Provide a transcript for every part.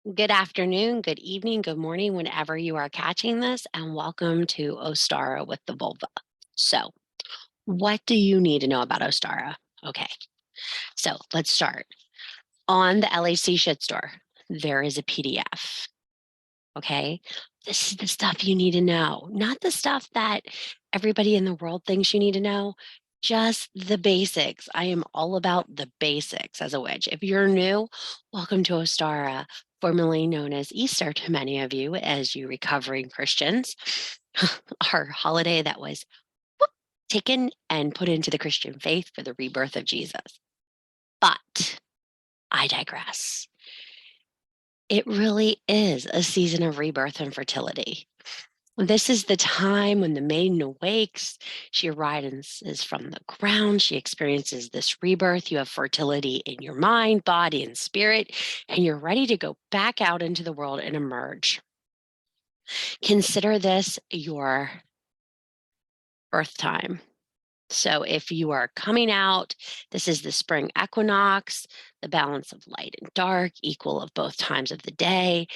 Good afternoon, good evening, good morning, whenever you are catching this, and welcome to OSTARA with the vulva. So, what do you need to know about OSTARA? Okay, so let's start. On the LAC shit store, there is a PDF. Okay, this is the stuff you need to know, not the stuff that everybody in the world thinks you need to know. Just the basics. I am all about the basics as a witch. If you're new, welcome to Ostara, formerly known as Easter to many of you as you recovering Christians, our holiday that was whoop, taken and put into the Christian faith for the rebirth of Jesus. But I digress. It really is a season of rebirth and fertility. This is the time when the maiden awakes. She arises from the ground. She experiences this rebirth. You have fertility in your mind, body, and spirit, and you're ready to go back out into the world and emerge. Consider this your birth time. So if you are coming out, this is the spring equinox, the balance of light and dark, equal of both times of the day.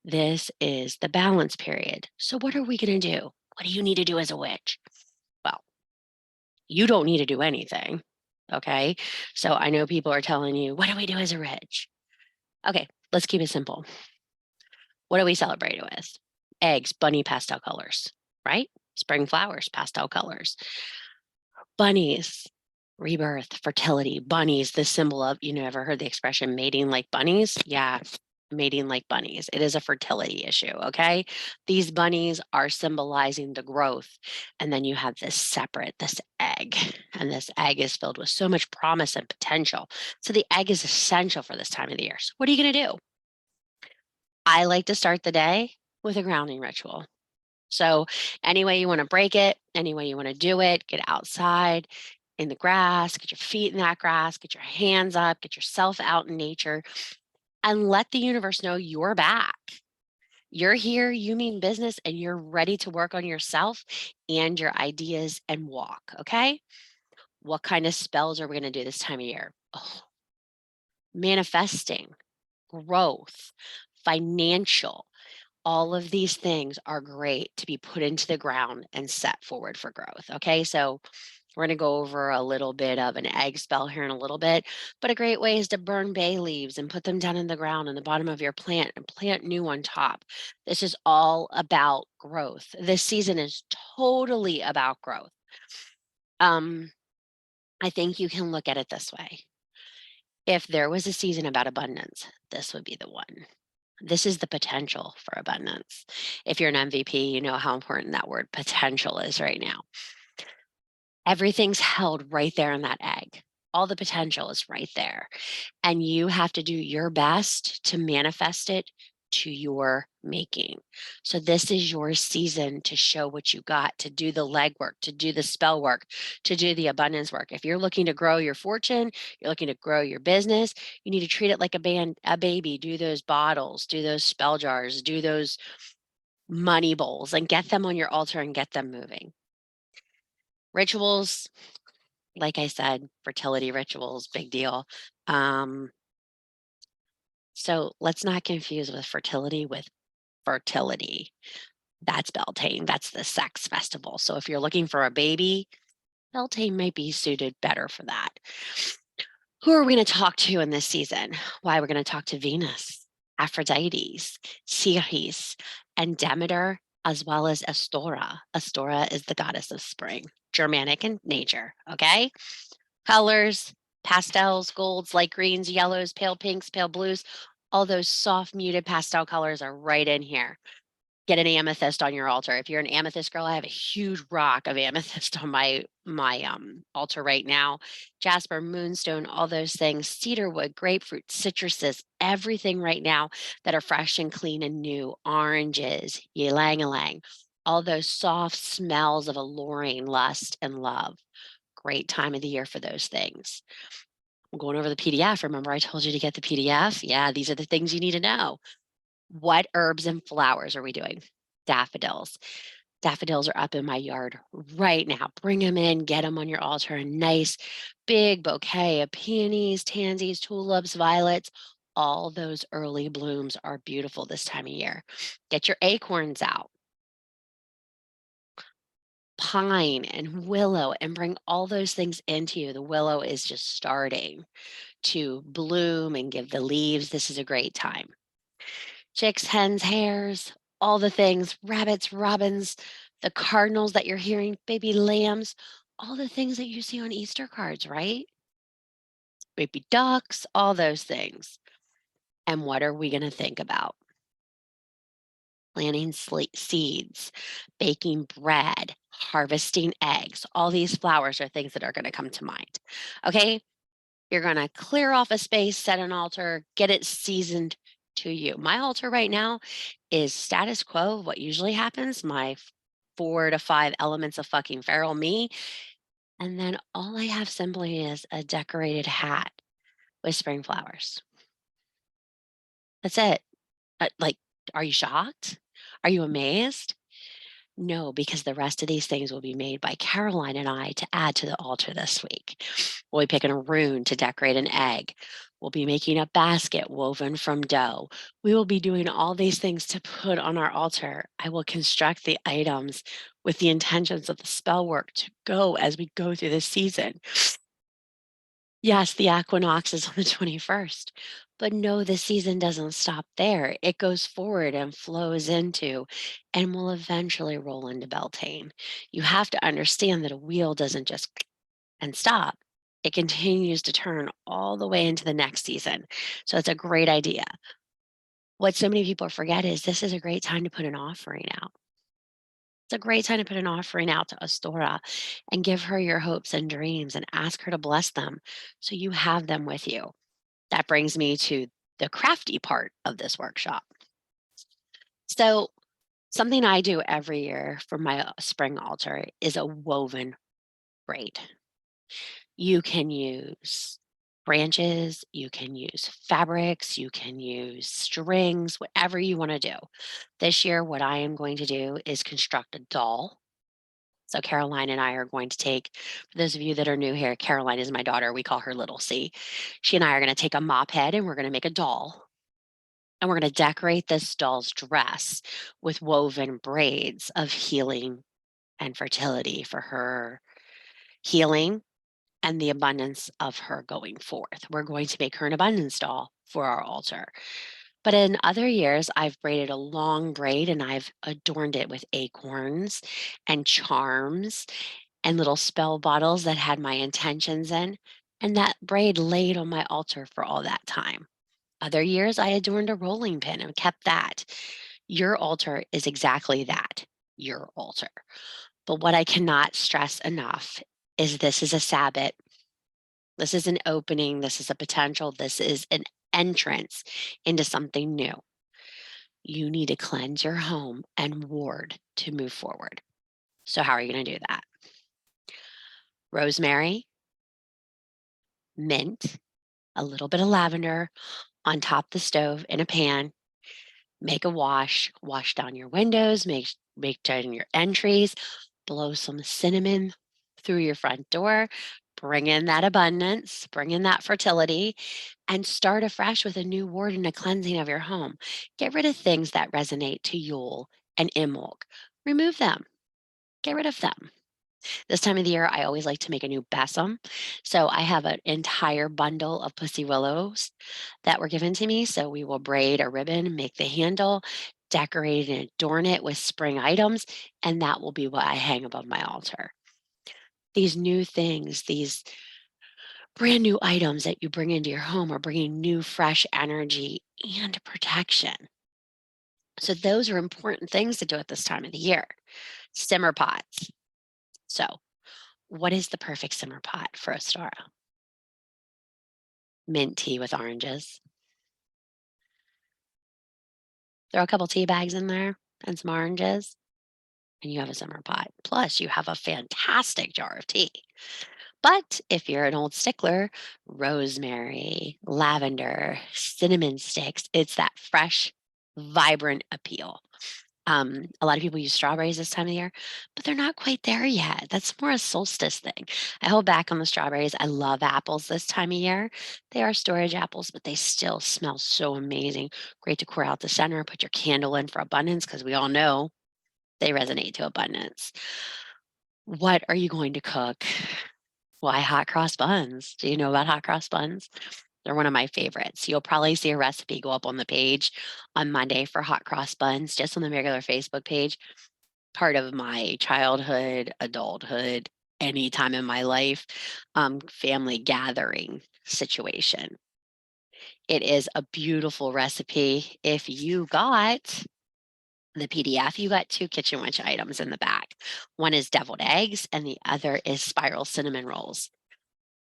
This is the balance period. So what are we going to do? What do you need to do as a witch? Well, you don't need to do anything. Okay. So I know people are telling you, what do we do as a witch? Okay, let's keep it simple. What do we celebrate with? Eggs, bunny pastel colors, right? Spring flowers, pastel colors. Bunnies, rebirth, fertility, bunnies, the symbol of, ever heard the expression mating like bunnies? Yeah, mating like bunnies. It is a fertility issue, okay? These bunnies are symbolizing the growth. And then you have this egg, and this egg is filled with so much promise and potential. So the egg is essential for this time of the year. So what are you going to do? I like to start the day with a grounding ritual. So, any way you want to break it, any way you want to do it, get outside in the grass, get your feet in that grass, get your hands up, get yourself out in nature, and let the universe know you're back. You're here, you mean business, and you're ready to work on yourself and your ideas and walk. Okay. What kind of spells are we going to do this time of year? Oh, manifesting, growth, financial. All of these things are great to be put into the ground and set forward for growth. Okay, so we're going to go over a little bit of an egg spell here in a little bit, but a great way is to burn bay leaves and put them down in the ground in the bottom of your plant and plant new on top. This is all about growth. This season is totally about growth. Um, I think you can look at it this way. If there was a season about abundance, this would be the one. This is the potential for abundance. If you're an MVP, you know how important that word potential is right now. Everything's held right there in that egg. All the potential is right there. And you have to do your best to manifest it to your making. So, this is your season to show what you got, to do the legwork, to do the spell work, to do the abundance work. If you're looking to grow your fortune, you're looking to grow your business, you need to treat it like a baby. Do those bottles, do those spell jars, do those money bowls, and get them on your altar and get them moving. Rituals, like I said, fertility rituals, big deal. Um, so let's not confuse with fertility with fertility. That's Beltane. That's the sex festival. So if you're looking for a baby, Beltane might be suited better for that. Who are we going to talk to in this season? Why, we're going to talk to Venus, Aphrodite, Ceres, and Demeter, as well as Astora. Astora is the goddess of spring, Germanic in nature. Okay. Colors, pastels, golds, light greens, yellows, pale pinks, pale blues, all those soft muted pastel colors are right in here. Get an amethyst on your altar. If you're an amethyst girl, I have a huge rock of amethyst on my altar right now. Jasper, moonstone, all those things, cedarwood, grapefruit, citruses, everything right now that are fresh and clean and new. Oranges, ylang-ylang, all those soft smells of alluring lust and love. Great time of the year for those things. I'm going over the PDF. Remember I told you to get the PDF? Yeah, these are the things you need to know. What herbs and flowers are we doing? Daffodils. Daffodils are up in my yard right now. Bring them in, get them on your altar. A nice big bouquet of peonies, tansies, tulips, violets, All those early blooms are beautiful this time of year. Get your acorns out, pine and willow, and bring all those things into you. The willow is just starting to bloom and give the leaves. This is a great time. Chicks, hens, hares, all the things, rabbits, robins, the cardinals that you're hearing, baby lambs, all the things that you see on Easter cards, right? Baby ducks, all those things. And what are we going to think about? Planting seeds, baking bread, harvesting eggs. All these flowers are things that are going to come to mind. Okay. You're going to clear off a space, set an altar, get it seasoned to you. My altar right now is status quo. What usually happens, my 4 to 5 elements of fucking feral me. And then all I have simply is a decorated hat with spring flowers. That's it. Like, are you shocked? Are you amazed? No, because the rest of these things will be made by Caroline and I to add to the altar this week. We'll be picking a rune to decorate an egg. We'll be making a basket woven from dough. We will be doing all these things to put on our altar. I will construct the items with the intentions of the spell work to go as we go through this season. Yes, the equinox is on the 21st, but no, the season doesn't stop there. It goes forward and flows into and will eventually roll into Beltane. You have to understand that a wheel doesn't just and stop. It continues to turn all the way into the next season. So it's a great idea. What so many people forget is this is a great time to put an offering out. It's a great time to put an offering out to Astora and give her your hopes and dreams and ask her to bless them so you have them with you. That brings me to the crafty part of this workshop. So, something I do every year for my spring altar is a woven braid. You can use branches, you can use fabrics, you can use strings, whatever you want to do. This year, what I am going to do is construct a doll. So Caroline and I are going to take, for those of you that are new here, Caroline is my daughter. We call her Little C. She and I are going to take a mop head and we're going to make a doll. And we're going to decorate this doll's dress with woven braids of healing and fertility for her healing and the abundance of her going forth. We're going to make her an abundance doll for our altar. But in other years, I've braided a long braid and I've adorned it with acorns and charms and little spell bottles that had my intentions in. And that braid laid on my altar for all that time. Other years, I adorned a rolling pin and kept that. Your altar is exactly that, your altar. But what I cannot stress enough is this is a Sabbath. This is an opening. This is a potential. This is an entrance into something new. You need to cleanse your home and ward to move forward. So, how are you going to do that? Rosemary, mint, a little bit of lavender on top of the stove in a pan. Make a wash down your windows, make down your entries, blow some cinnamon through your front door, bring in that abundance, bring in that fertility, and start afresh with a new word and a cleansing of your home. Get rid of things that resonate to Yule and Imbolc. Remove them. Get rid of them. This time of the year, I always like to make a new besom. So I have an entire bundle of pussy willows that were given to me. So we will braid a ribbon, make the handle, decorate and adorn it with spring items, and that will be what I hang above my altar. These new things, these brand new items that you bring into your home are bringing new, fresh energy and protection. So those are important things to do at this time of the year. Simmer pots. So what is the perfect simmer pot for a star? Mint tea with oranges. Throw a couple tea bags in there and some oranges, and you have a simmer pot. Plus, you have a fantastic jar of tea. But if you're an old stickler, rosemary, lavender, cinnamon sticks, it's that fresh, vibrant appeal. A lot of people use strawberries this time of year, but they're not quite there yet. That's more a solstice thing. I hold back on the strawberries. I love apples this time of year. They are storage apples, but they still smell so amazing. Great to pour out the center, put your candle in for abundance because we all know they resonate to abundance. What are you going to cook? Why hot cross buns? Do you know about hot cross buns? They're one of my favorites. You'll probably see a recipe go up on the page on Monday for hot cross buns, just on the regular Facebook page. Part of my childhood, adulthood, any time in my life, family gathering situation. It is a beautiful recipe. If you got the PDF, you got two kitchen witch items in the back. One is deviled eggs, and the other is spiral cinnamon rolls.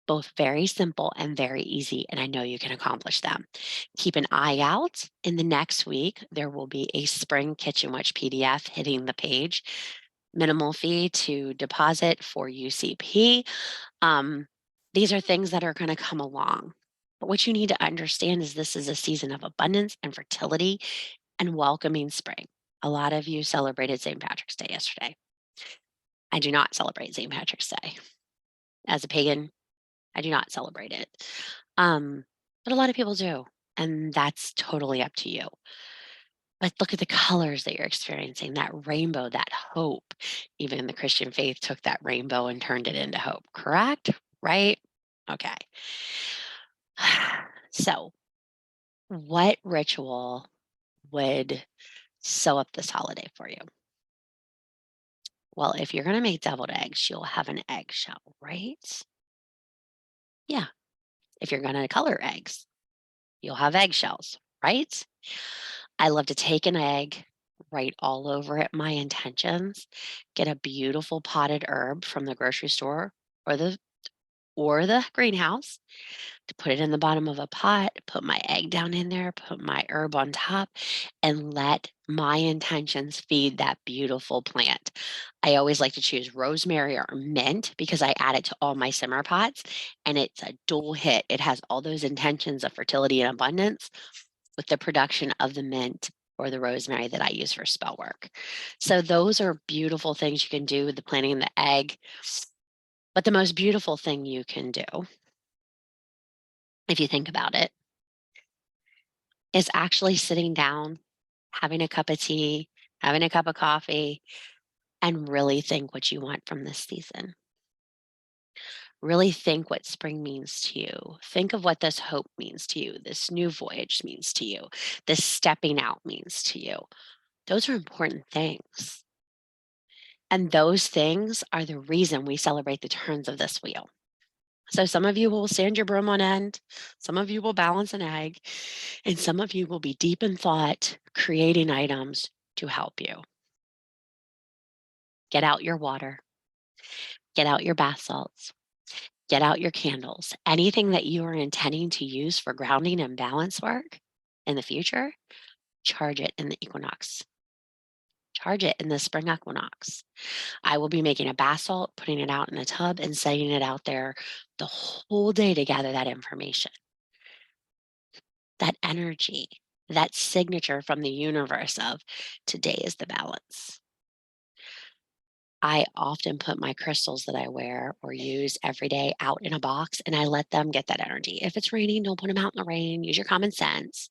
Both very simple and very easy, and I know you can accomplish them. Keep an eye out. In the next week, there will be a Spring Kitchen Witch PDF hitting the page. Minimal fee to deposit for UCP. Um, these are things that are going to come along. But what you need to understand is this is a season of abundance and fertility and welcoming spring. A lot of you celebrated St. Patrick's Day yesterday. I do not celebrate St. Patrick's Day. As a pagan, I do not celebrate it. But a lot of people do, and that's totally up to you. But look at the colors that you're experiencing, that rainbow, that hope. Even the Christian faith took that rainbow and turned it into hope, correct? Right? Okay. So, what ritual would sew up this holiday for you? Well, if you're going to make deviled eggs, you'll have an eggshell, right? Yeah. If you're going to color eggs, you'll have eggshells, right? I love to take an egg, write all over it my intentions, get a beautiful potted herb from the grocery store or the greenhouse, to put it in the bottom of a pot, put my egg down in there, put my herb on top, and let my intentions feed that beautiful plant. I always like to choose rosemary or mint because I add it to all my simmer pots and it's a dual hit. It has all those intentions of fertility and abundance with the production of the mint or the rosemary that I use for spell work. So those are beautiful things you can do with the planting and the egg. But the most beautiful thing you can do, if you think about it, is actually sitting down, having a cup of tea, having a cup of coffee, and really think what you want from this season. Really think what spring means to you. Think of what this hope means to you, this new voyage means to you, this stepping out means to you. Those are important things. And those things are the reason we celebrate the turns of this wheel. So some of you will stand your broom on end, some of you will balance an egg, and some of you will be deep in thought, creating items to help you. Get out your water, get out your bath salts, get out your candles. Anything that you are intending to use for grounding and balance work in the future, charge it in the equinox. Charge it in the spring equinox. I will be making a bath salt, putting it out in a tub, and setting it out there the whole day to gather that information, that energy, that signature from the universe of today is the balance. I often put my crystals that I wear or use every day out in a box and I let them get that energy. If it's raining, don't put them out in the rain. Use your common sense.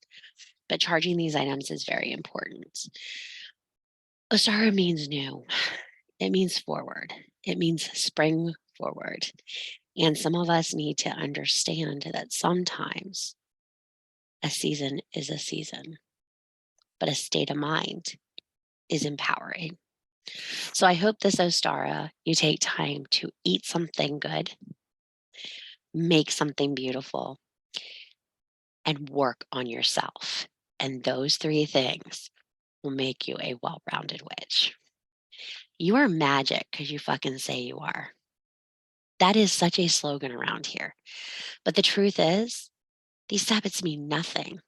But charging these items is very important. Osara means new, it means forward, it means spring forward. And some of us need to understand that sometimes a season is a season, but a state of mind is empowering. So I hope this Ostara, you take time to eat something good, make something beautiful, and work on yourself. And those three things will make you a well rounded witch. You are magic because you fucking say you are. That is such a slogan around here. But the truth is, these habits mean nothing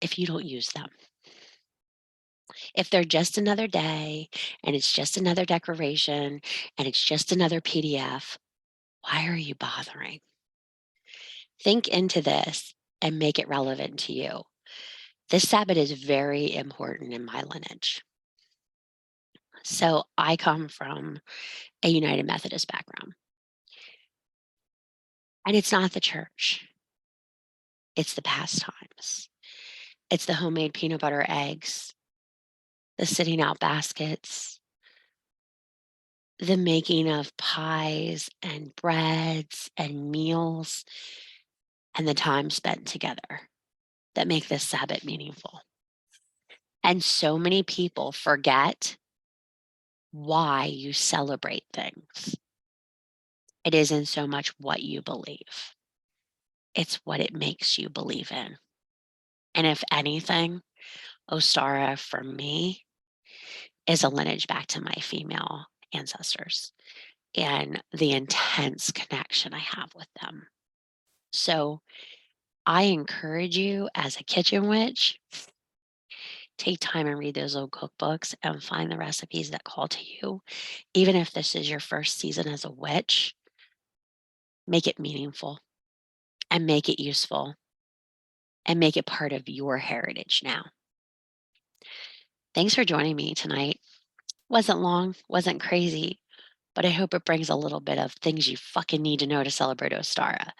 if you don't use them. If they're just another day and it's just another declaration and it's just another PDF, why are you bothering? Think into this and make it relevant to you. This Sabbath is very important in my lineage. So I come from a United Methodist background, and it's not the church, it's the pastimes. It's the homemade peanut butter eggs, the sitting out baskets, the making of pies and breads and meals, and the time spent together that make this Sabbath meaningful. And so many people forget why you celebrate things. It isn't so much what you believe, it's what it makes you believe in. And if anything, Ostara for me is a lineage back to my female ancestors and the intense connection I have with them. So I encourage you as a kitchen witch, take time and read those old cookbooks and find the recipes that call to you. Even if this is your first season as a witch, make it meaningful and make it useful and make it part of your heritage now. Thanks for joining me tonight. Wasn't long, wasn't crazy, but I hope it brings a little bit of things you fucking need to know to celebrate Ostara.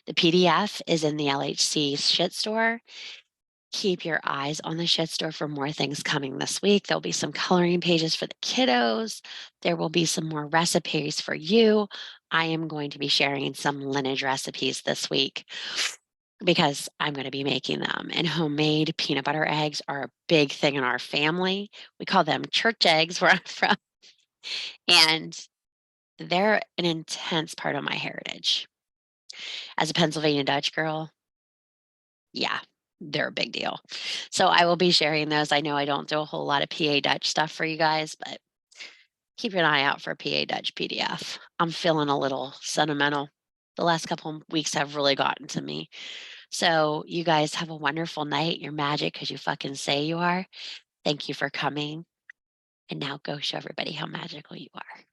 The PDF is in the LHC shit store. Keep your eyes on the shit store for more things coming this week. There'll be some coloring pages for the kiddos. There will be some more recipes for you. I am going to be sharing some lineage recipes this week because I'm going to be making them. And homemade peanut butter eggs are a big thing in our family. We call them church eggs where I'm from. And they're an intense part of my heritage. As a Pennsylvania Dutch girl, yeah, they're a big deal. So I will be sharing those. I know I don't do a whole lot of PA Dutch stuff for you guys, but keep an eye out for PA Dutch PDF. I'm feeling a little sentimental. The last couple of weeks have really gotten to me. So you guys have a wonderful night. You're magic because you fucking say you are. Thank you for coming. And now go show everybody how magical you are.